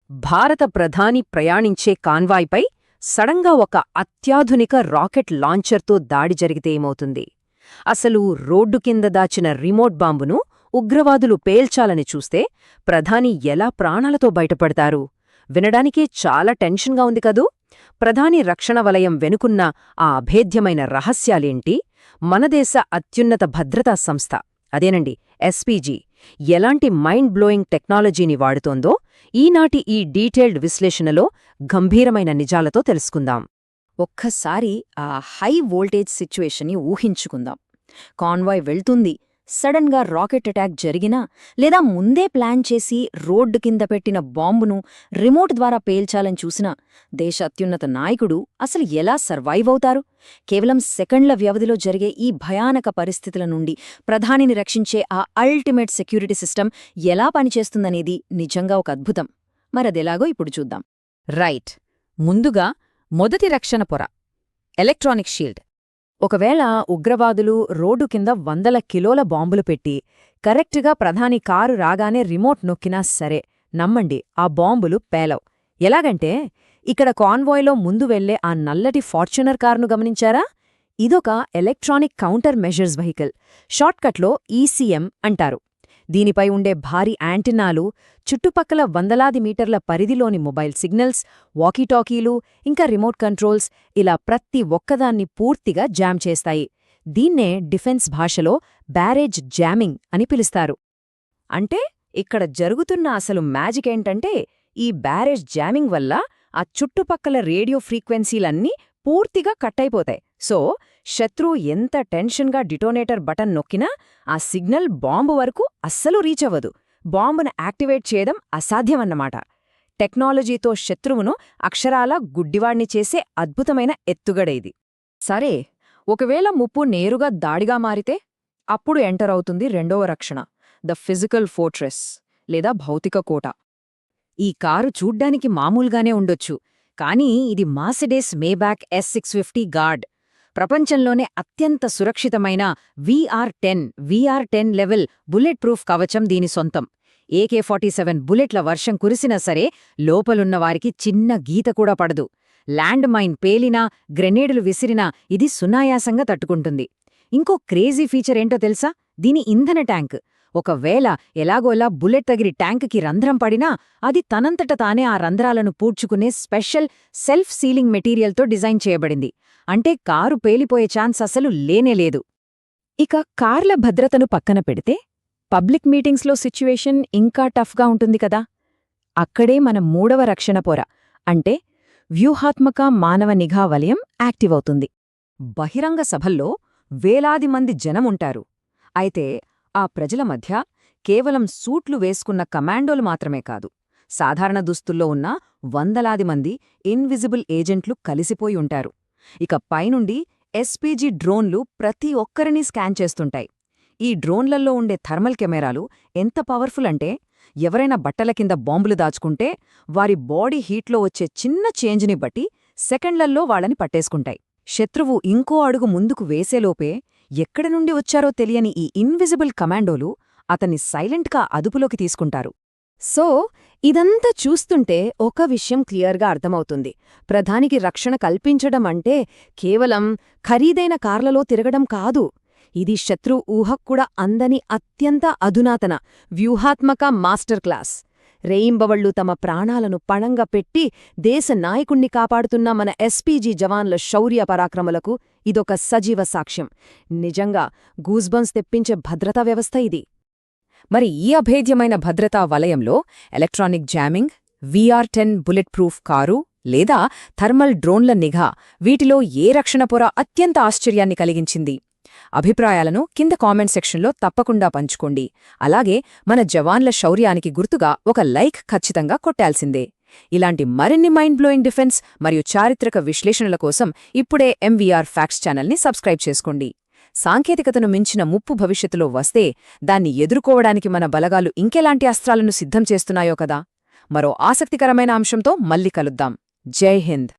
భారత ప్రధాని ప్రయాణించే కాన్వాయ్పై సడన్గా ఒక అత్యాధునిక రాకెట్ లాంచర్తో దాడి జరిగితే ఏమవుతుంది? అసలు రోడ్డు కింద దాచిన రిమోట్ బాంబును ఉగ్రవాదులు పేల్చాలని చూస్తే ప్రధాని ఎలా ప్రాణాలతో బయటపడతారు? వినడానికే చాలా టెన్షన్గా ఉంది కదూ! ప్రధాని రక్షణ వలయం వెనుకున్న ఆ అభేద్యమైన రహస్యాలేంటి? మన దేశ అత్యున్నత భద్రతా సంస్థ అదేనండి ఎస్పీజీ ఎలాంటి మైండ్ బ్లోయింగ్ టెక్నాలజీని వాడుతోందో ఈనాటి ఈ డీటెయిల్డ్ విశ్లేషణలో గంభీరమైన నిజాలతో తెలుసుకుందాం. ఒక్కసారి ఆ హై వోల్టేజ్ సిచ్యువేషన్ని ఊహించుకుందాం. కాన్వాయ్ వెళ్తుంది, సడన్గా రాకెట్ అటాక్ జరిగినా లేదా ముందే ప్లాన్ చేసి రోడ్డు కింద పెట్టిన బాంబును రిమోట్ ద్వారా పేల్చాలని చూసినా దేశ అత్యున్నత నాయకుడు అసలు ఎలా సర్వైవ్ అవుతారు? కేవలం సెకండ్ల వ్యవధిలో జరిగే ఈ భయానక పరిస్థితుల నుండి ప్రధానిని రక్షించే ఆ అల్టిమేట్ సెక్యూరిటీ సిస్టమ్ ఎలా పనిచేస్తుందనేది నిజంగా ఒక అద్భుతం. మరదెలాగో ఇప్పుడు చూద్దాం. రైట్. ముందుగా మొదటి రక్షణ పొర ఎలక్ట్రానిక్ షీల్డ్. ఒకవేళ ఉగ్రవాదులు రోడ్డు కింద 100 కిలోల బాంబులు పెట్టి కరెక్టుగా ప్రధాని కారు రాగానే రిమోట్ నొక్కినా సరే, నమ్మండి, ఆ బాంబులు పేలవ్. ఎలాగంటే ఇక్కడ కాన్వాయ్లో ముందు వెళ్లే ఆ నల్లటి ఫార్చునర్ కారును గమనించారా? ఇదొక ఎలక్ట్రానిక్ కౌంటర్ మెజర్స్ వెహికల్, షార్ట్కట్లో ఈసీఎం అంటారు. దీనిపై ఉండే భారీ యాంటినాలు చుట్టుపక్కల వందలాది మీటర్ల పరిధిలోని మొబైల్ సిగ్నల్స్, వాకీటాకీలు, ఇంకా రిమోట్ కంట్రోల్స్ ఇలా ప్రతి ఒక్కదాన్ని పూర్తిగా జామ్ చేస్తాయి. దీన్నే డిఫెన్స్ భాషలో బ్యారేజ్ జామింగ్ అని పిలుస్తారు. అంటే ఇక్కడ జరుగుతున్న అసలు మ్యాజిక్ ఏంటంటే ఈ బ్యారేజ్ జామింగ్ వల్ల ఆ చుట్టుపక్కల రేడియో ఫ్రీక్వెన్సీలన్నీ పూర్తిగా కట్టయిపోతాయి. సో శత్రువు ఎంత టెన్షన్గా డిటోనేటర్ బటన్ నొక్కినా ఆ సిగ్నల్ బాంబు వరకు అస్సలు రీచ్ అవ్వదు. బాంబును యాక్టివేట్ చేయడం అసాధ్యమన్నమాట. టెక్నాలజీతో శత్రువును అక్షరాలా గుడ్డివాణ్ణి చేసే అద్భుతమైన ఎత్తుగడ ఇది. సరే, ఒకవేళ ముప్పు నేరుగా దాడిగా మారితే అప్పుడు ఎంటర్ అవుతుంది రెండవ రక్షణ, ద ఫిజికల్ ఫోర్ట్రెస్ లేదా భౌతిక కోట. ఈ కారు చూడ్డానికి మామూలుగానే ఉండొచ్చు, కానీ ఇది మార్సిడెస్ మేబ్యాక్ S650 గార్డ్, ప్రపంచంలోనే అత్యంత సురక్షితమైన VR10 లెవెల్ బుల్లెట్ ప్రూఫ్ కవచం దీని సొంతం. AK-47 బుల్లెట్ల వర్షం కురిసినా సరే లోపలున్నవారికి చిన్న గీత కూడా పడదు. ల్యాండ్ మైన్ పేలినా, గ్రెనేడులు విసిరినా ఇది సునాయాసంగా తట్టుకుంటుంది. ఇంకో క్రేజీ ఫీచర్ ఏంటో తెలుసా? దీని ఇంధన ట్యాంక్. ఒకవేళ ఎలాగోలా బుల్లెట్ తగిలి ట్యాంకుకి రంధ్రం పడినా అది తనంతట తానే ఆ రంధ్రాలను పూడ్చుకునే స్పెషల్ సెల్ఫ్ సీలింగ్ మెటీరియల్తో డిజైన్ చేయబడింది. అంటే కారు పేలిపోయే ఛాన్స్ అసలు లేనేలేదు. ఇక కార్ల భద్రతను పక్కన పెడితే పబ్లిక్ మీటింగ్స్లో సిచ్యువేషన్ ఇంకా టఫ్గా ఉంటుంది కదా. అక్కడే మన మూడవ రక్షణ పొర అంటే వ్యూహాత్మక మానవ నిఘా వలయం యాక్టివ్ అవుతుంది. బహిరంగ సభల్లో వేలాది మంది జనముంటారు. అయితే ఆ ప్రజల మధ్య కేవలం సూట్లు వేసుకున్న కమాండోలు మాత్రమే కాదు, సాధారణ దుస్తుల్లో ఉన్న వందలాది మంది ఇన్విజిబుల్ ఏజెంట్లు కలిసిపోయి ఉంటారు. ఇక పైనుండి ఎస్పీజీ డ్రోన్లు ప్రతి ఒక్కరినీ స్కాన్ చేస్తుంటాయి. ఈ డ్రోన్లల్లో ఉండే థర్మల్ కెమెరాలు ఎంత పవర్ఫుల్ అంటే ఎవరైనా బట్టల కింద బాంబులు దాచుకుంటే వారి బాడీ హీట్లో వచ్చే చిన్న చేంజ్ని బట్టి సెకండ్లల్లో వాళ్ళని పట్టేసుకుంటాయి. శత్రువు ఇంకో అడుగు ముందుకు వేసేలోపే ఎక్కడి నుండి వచ్చారో తెలియని ఈ ఇన్విజిబుల్ కమాండోలు అతన్ని సైలెంట్గా అదుపులోకి తీసుకుంటారు. సో ఇదంతా చూస్తుంటే ఒక విషయం క్లియర్గా అర్థమవుతుంది. ప్రధానికి రక్షణ కల్పించడం అంటే కేవలం ఖరీదైన కార్లలో తిరగడం కాదు. ఇది శత్రు ఊహక్కూడా అందని అత్యంత అధునాతన వ్యూహాత్మక మాస్టర్ క్లాస్. రేయింబవళ్లు తమ ప్రాణాలను పణంగా పెట్టి దేశ నాయకుణ్ణి కాపాడుతున్న మన ఎస్పీజీ జవాన్ల శౌర్య పరాక్రమలకు ఇదొక సజీవ సాక్ష్యం. నిజంగా గూస్బంప్స్ తెప్పించే భద్రతా వ్యవస్థ ఇది. మరి ఈ అభేద్యమైన భద్రతా వలయంలో electronic jamming, VR10 bullet proof car లేదా థర్మల్ డ్రోన్ల నిఘా, వీటిలో ఏ రక్షణ పొర అత్యంత ఆశ్చర్యాన్ని కలిగించింది? అభిప్రాయాలను కింద కామెంట్ సెక్షన్లో తప్పకుండా పంచుకోండి. అలాగే మన జవాన్ల శౌర్యానికి గుర్తుగా ఒక లైక్ ఖచ్చితంగా కొట్టాల్సిందే. ఇలాంటి మరిన్ని మైండ్ బ్లోయింగ్ డిఫెన్స్ మరియు చారిత్రక విశ్లేషణల కోసం ఇప్పుడే MVR ఫ్యాక్ట్స్ ఛానల్ని సబ్స్క్రైబ్ చేసుకోండి. సాంకేతికతను మించిన ముప్పు భవిష్యత్తులో వస్తే దాన్ని ఎదుర్కోవడానికి మన బలగాలు ఇంకెలాంటి అస్త్రాలను సిద్ధం చేస్తున్నాయో కదా. మరో ఆసక్తికరమైన అంశంతో మళ్ళీ కలుద్దాం. జై హింద్.